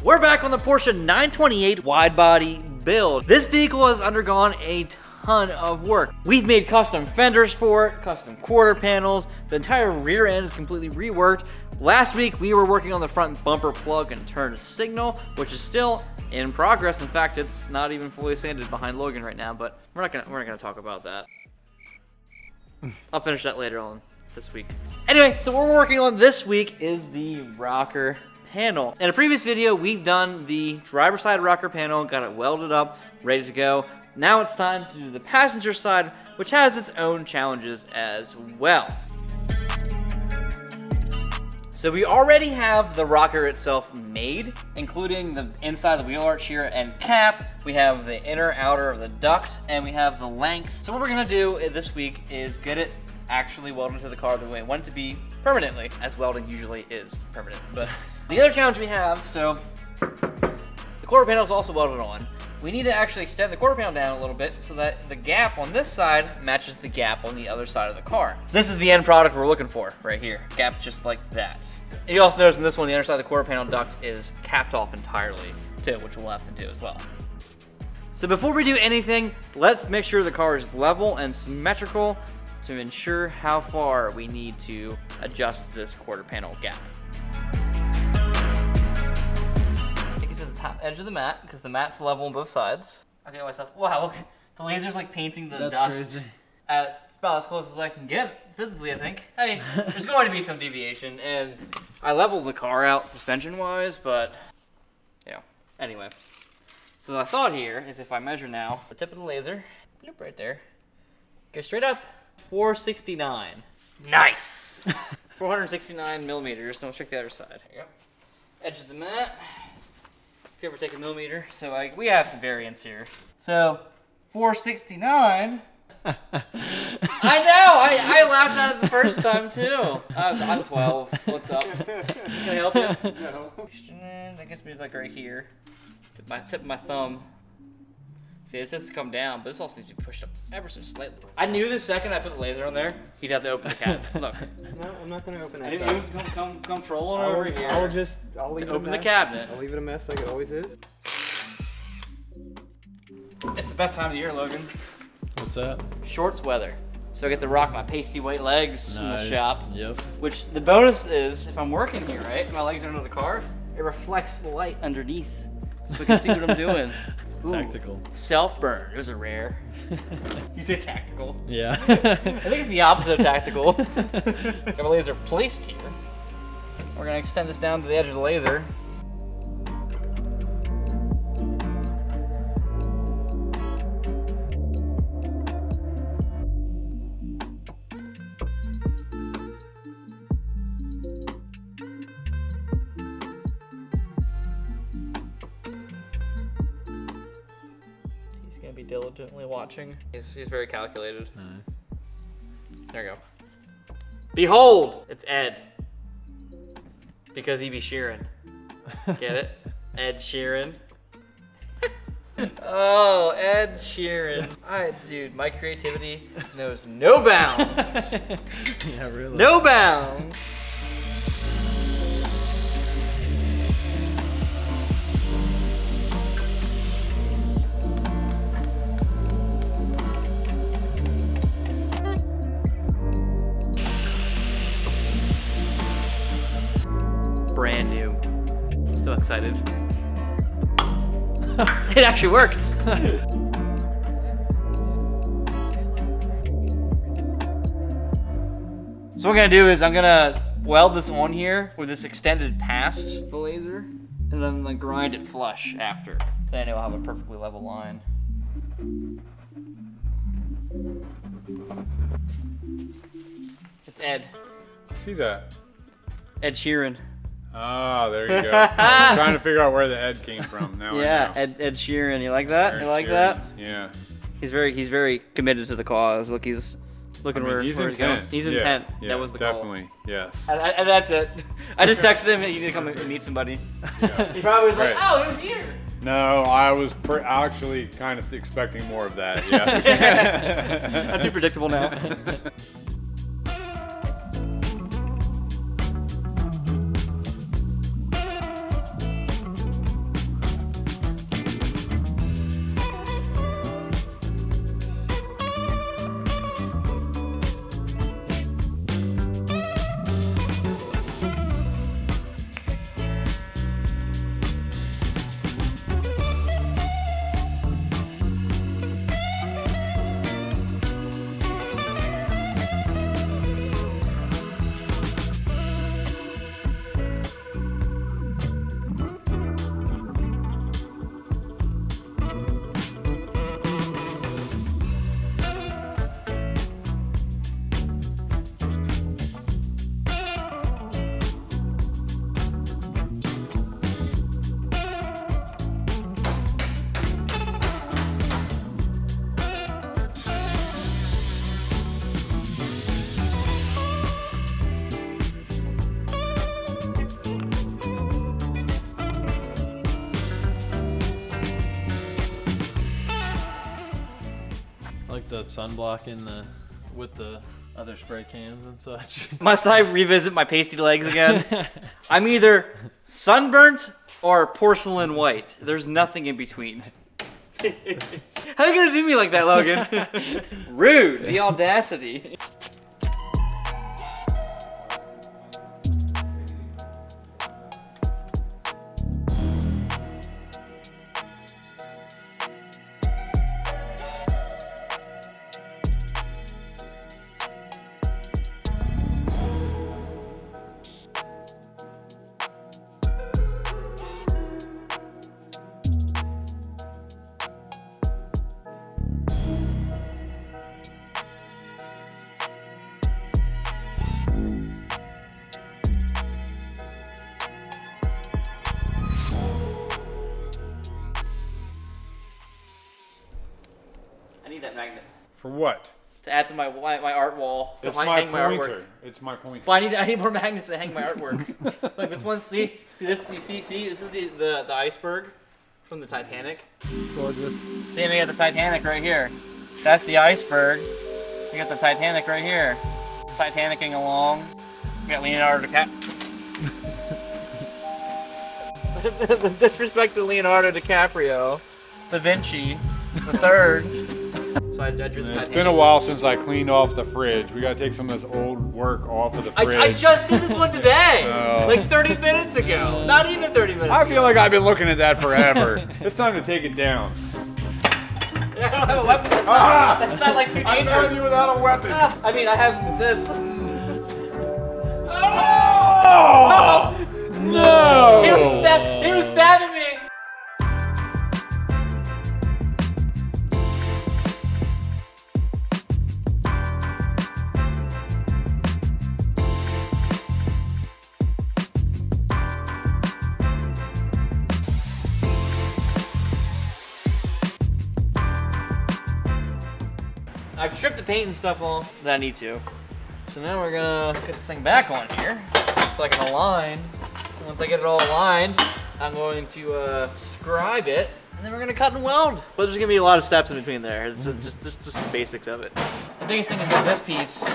We're back on the Porsche 928 wide body build. This vehicle has undergone a ton of work. We've made custom fenders for it, custom quarter panels. The entire rear end is completely reworked. Last week, we were working on the front bumper plug and turn signal, which is still in progress. In fact, it's not even fully sanded behind Logan right now, but we're not gonna talk about that. I'll finish that later on this week. Anyway, so what we're working on this week is the rocker panel. In a previous video, we've done the driver's side rocker panel, got it welded up, ready to go. Now it's time to do the passenger side, which has its own challenges as well. So we already have the rocker itself made, including the inside of the wheel arch here and cap. We have the inner, outer of the duct, and we have the length. So what we're gonna do this week is get it actually welded to the car the way I want it to be permanently, as welding usually is permanent. But the other challenge we have, so the quarter panel is also welded on. We need to actually extend the quarter panel down a little bit so that the gap on this side matches the gap on the other side of the car. This is the end product we're looking for right here. Gap just like that. And you also notice in this one, the underside of the quarter panel duct is capped off entirely too, which we'll have to do as well. So before we do anything, let's make sure the car is level and symmetrical to ensure how far we need to adjust this quarter panel gap. Take it to the top edge of the mat, because the mat's level on both sides. I think to myself, wow, look, the laser's like painting the dust. Crazy. It's about as close as I can get physically, I think. Hey, there's going to be some deviation, and I leveled the car out suspension-wise, but, you know, anyway. So the thought here is if I measure now, the tip of the laser, bloop, right there, go straight up, 469. Nice! 469 millimeters, so let's check the other side. Here you go. Edge of the mat, give or take a millimeter, so we have some variance here. So, 469... I know! I laughed at it the first time too. I'm 12. What's up? Can I help you? No. That gets me like right here. Tip of my thumb. See, it says to come down, but this also needs to be pushed up ever so slightly. I knew the second I put the laser on there, he'd have to open the cabinet. Look. No, I'm not going to open it. He was come trolling over here. I'll leave it open the cabinet. I'll leave it a mess like it always is. It's the best time of the year, Logan. What's that? Shorts weather. So I get to rock my pasty white legs in the shop. Yep. Which the bonus is, if I'm working here, right, my legs are under the car, it reflects the light underneath, so we can see what I'm doing. Ooh, tactical. Self-burn. Those are rare. You say tactical? Yeah. I think it's the opposite of tactical. Got a laser placed here. We're gonna extend this down to the edge of the laser. Be diligently watching. He's very calculated. There you go. Behold, it's Ed. Because he be Sheeran. Get it? Ed Sheeran. Oh, Ed Sheeran. Alright, dude, my creativity knows no bounds. Yeah, really. No bounds. Brand new. So excited. It actually worked. So what I'm gonna do is I'm gonna weld this on here with this extended past the laser, and then like grind it flush after. Then I know I'll have a perfectly level line. It's Ed. See that? Ed Sheeran. Ah, there you go. I'm trying to figure out where the Ed came from. Now Yeah, I know. Ed Sheeran. You like that? Ed You like Sheeran. that? Yeah. He's very committed to the cause. Look, he's looking where he's going. He's intent. Yeah, That was the definitely. call. Yes. And that's it. I just texted him and he need to come and meet somebody. Yeah. He probably was like, Right. oh, he was here. No, I was actually kind of expecting more of that. Yeah. I'm too predictable now. Like the sunblock in the with the other spray cans and such. Must I revisit my pasty legs again? I'm either sunburnt or porcelain white. There's nothing in between. How are you gonna do me like that, Logan? Rude. The audacity. I need that magnet For what? to add to my art wall. To It's hang my artwork. pointer. It's my pointer. Well, I need more magnets to hang my artwork. Like this one, see this, you see, this is the iceberg from the Titanic. Gorgeous. See, we got the Titanic right here. That's the iceberg. We got the Titanic right here. Titanicing along. We got Leonardo DiCaprio. The disrespect to Leonardo DiCaprio. Da Vinci, the third. So I drew the It's Titanic. been a while since I cleaned off the fridge. We gotta take some of this old work off of the fridge. I just did this one today, Oh. like 30 minutes ago. Not even 30 minutes I ago. feel like I've been looking at that forever. It's time to take it down. I don't have a weapon. That's not like too I'm dangerous. you without a weapon. I mean, I have this. Oh! No! He was stabbing me. I've stripped the paint and stuff off that I need to. So now we're gonna get this thing back on here so I can align. And once I get it all aligned, I'm going to scribe it, and then we're gonna cut and weld. But there's gonna be a lot of steps in between there. It's just the basics of it. The biggest thing is that this piece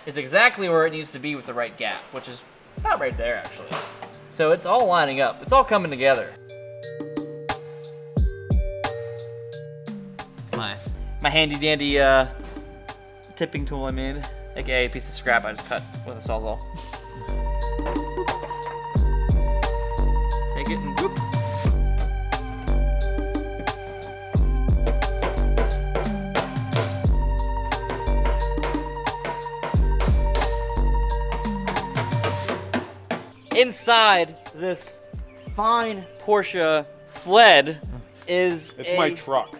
is exactly where it needs to be with the right gap, which is about right there actually. So it's all lining up. It's all coming together. My handy dandy tipping tool I made, aka a piece of scrap I just cut with a sawzall. Take it and whoop. Inside this fine Porsche sled is It's my truck.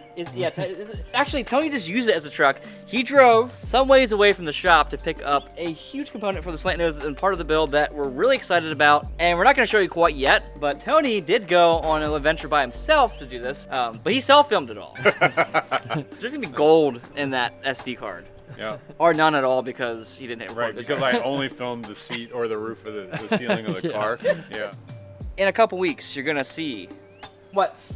Actually, Tony just used it as a truck. He drove some ways away from the shop to pick up a huge component for the slant nose and part of the build that we're really excited about. And we're not going to show you quite yet, but Tony did go on an adventure by himself to do this, but he self-filmed it all. There's going to be gold in that SD card. Yeah. Or none at all because he didn't hit record Right, the because car. I only filmed the seat or the roof of the ceiling of the car. Yeah. In a couple weeks, you're going to see what's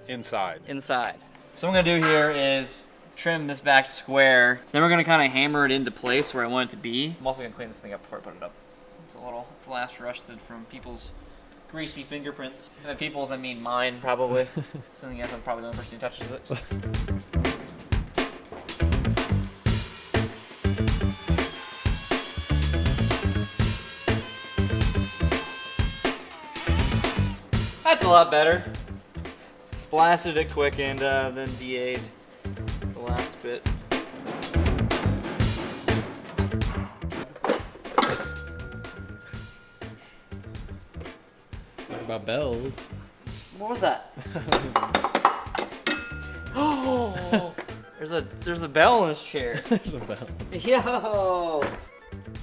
Inside. inside. So what I'm gonna do here is trim this back square. Then we're gonna kind of hammer it into place where I want it to be. I'm also gonna clean this thing up before I put it up. It's a little flash rusted from people's greasy fingerprints. By people's, I mean mine, probably. Something else, I'm probably the only person who touches it. That's a lot better. Blasted it quick and then DA'd the last bit. Talk about bells. What was that? Oh, there's a bell in this chair. There's a bell. Yo,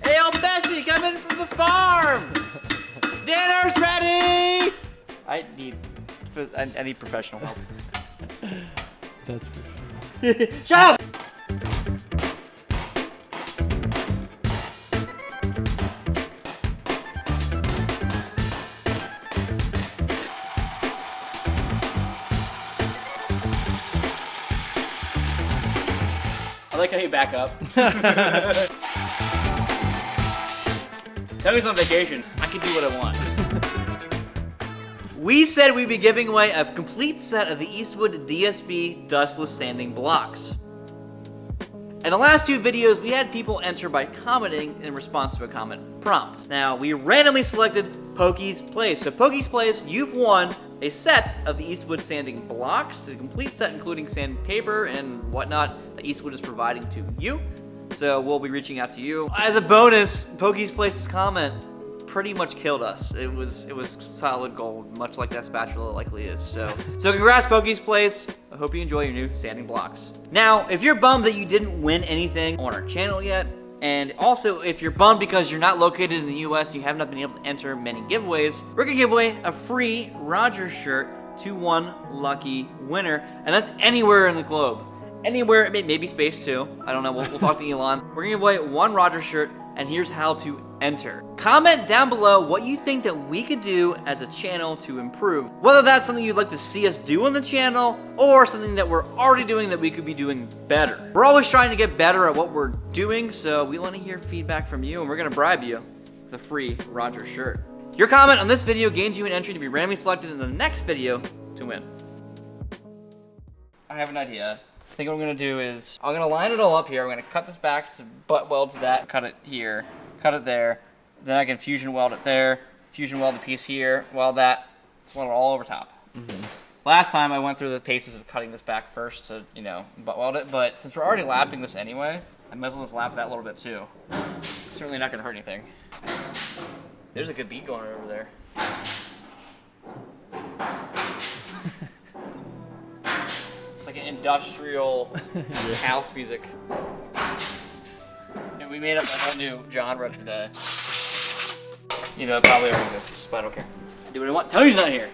hey, yo, Bessie, come in from the farm. Dinner's ready. I need professional help. That's for sure. Shut up! like how you back up. Tony's on vacation. I can do what I want. We said we'd be giving away a complete set of the Eastwood DSB dustless sanding blocks. In the last 2 videos, we had people enter by commenting in response to a comment prompt. Now, we randomly selected Pokey's Place. So Pokey's Place, you've won a set of the Eastwood sanding blocks, the complete set including sandpaper and whatnot that Eastwood is providing to you. So we'll be reaching out to you. As a bonus, Pokey's Place's comment pretty much killed us. It was solid gold, much like that spatula likely is. So congrats, Pokey's Place. I hope you enjoy your new sanding blocks. Now, if you're bummed that you didn't win anything on our channel yet, and also if you're bummed because you're not located in the US and you have not been able to enter many giveaways, we're gonna give away a free Rogers shirt to one lucky winner, and that's anywhere in the globe. Anywhere, maybe space too. I don't know, we'll talk to Elon. We're gonna give away one Rogers shirt, and here's how to enter. Comment down below what you think that we could do as a channel to improve. Whether that's something you'd like to see us do on the channel, or something that we're already doing that we could be doing better. We're always trying to get better at what we're doing, so we want to hear feedback from you, and we're gonna bribe you with a free Rogers shirt. Your comment on this video gains you an entry to be randomly selected in the next video to win. I have an idea. I think what I'm gonna do is, I'm gonna line it all up here. I'm gonna cut this back to butt weld to that, cut it here, cut it there. Then I can fusion weld it there, fusion weld the piece here, weld that. Let's weld it all over top. Last time I went through the paces of cutting this back first to, you know, butt weld it, but since we're already lapping this anyway, I might as well just lap that a little bit too. Certainly not gonna hurt anything. There's a good beat going over there. Like an industrial house music. And we made up a whole new genre today. You know, it probably already exists, but I don't care. Do what I want. Tony's not here.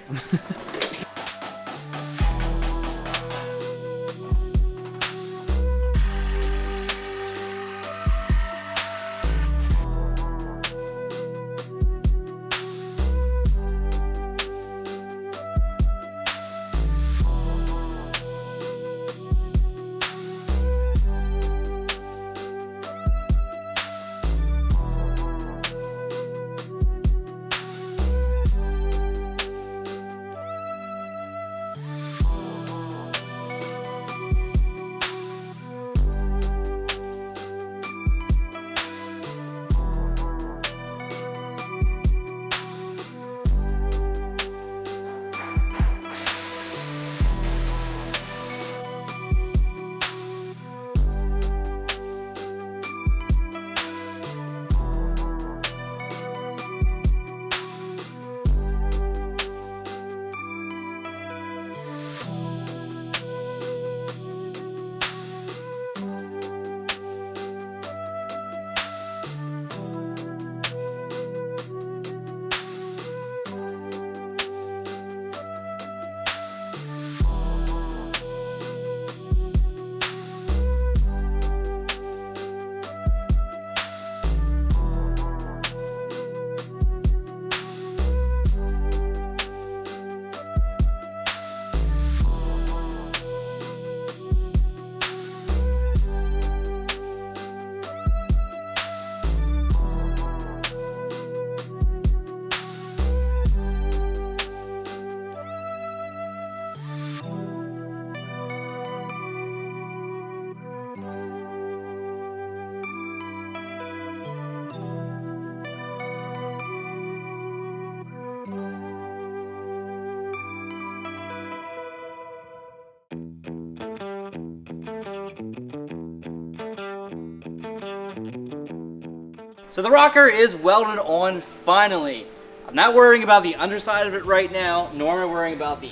So the rocker is welded on finally. I'm not worrying about the underside of it right now, nor am I worrying about the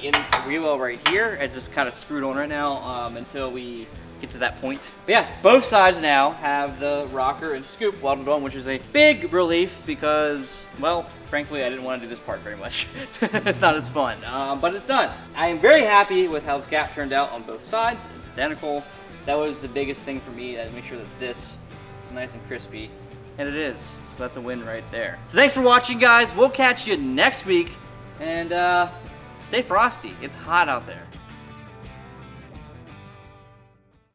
wheel right here. It's just kind of screwed on right now until we get to that point. But yeah, both sides now have the rocker and scoop welded on, which is a big relief because, well, frankly, I didn't want to do this part very much. It's not as fun, but it's done. I am very happy with how this gap turned out on both sides. It's identical. That was the biggest thing for me, to make sure that this is nice and crispy. And it is, so that's a win right there. So thanks for watching, guys. We'll catch you next week, and stay frosty. It's hot out there.